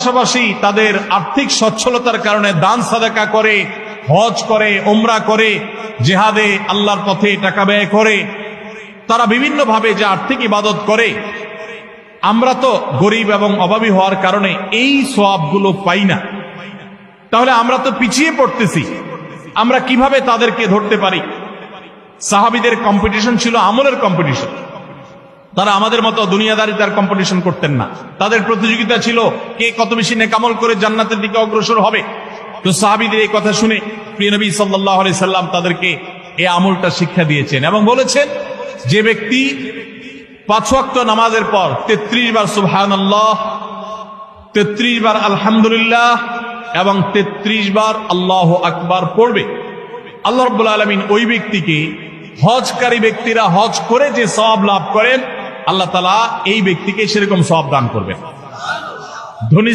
পাশাপাশি তাদের আর্থিক সচ্ছলতার কারণে দান সাদাকা করে, হজ করে, ওমরা করে, জিহাদে আল্লাহর পথে টাকা ব্যয় করে, তারা বিভিন্ন ভাবে যে আর্থিক ইবাদত করে, আমরা তো গরিব এবং অভাবী হওয়ার কারণে এই সওয়াবগুলো পাই না। তাহলে আমরা তো পিছিয়ে পড়তেছি, আমরা কিভাবে তাদেরকে ধরতে পারি? সাহাবীদের কম্পিটিশন ছিল আমলের কম্পিটিশন। তারা আমাদের মতো দুনিয়াদারিতার কম্পিটিশন করতেন না। তাদের প্রতিযোগিতা ছিল কে কত বেশি নেকামল করে জান্নাতের দিকে অগ্রসর হবে। তো সাহাবীদের এই কথা শুনে প্রিয় নবী সাল্লাল্লাহু আলাইহি সাল্লাম তাদেরকে এই আমলটা শিক্ষা দিয়েছেন এবং বলেছেন, যে ব্যক্তি 5 ওয়াক্ত নামাজের পর 33 বার সুবহানাল্লাহ, 33 বার আলহামদুলিল্লাহ এবং 33 বার আল্লাহু আকবার পড়বে, আল্লাহ রাব্বুল আলামিন ওই ব্যক্তিকে, হজকারী ব্যক্তিরা হজ করে যে সওয়াব লাভ করেন, আল্লাহ তাআলা এই ব্যক্তিকে সেরকম সওয়াব দান করবেন। ধনী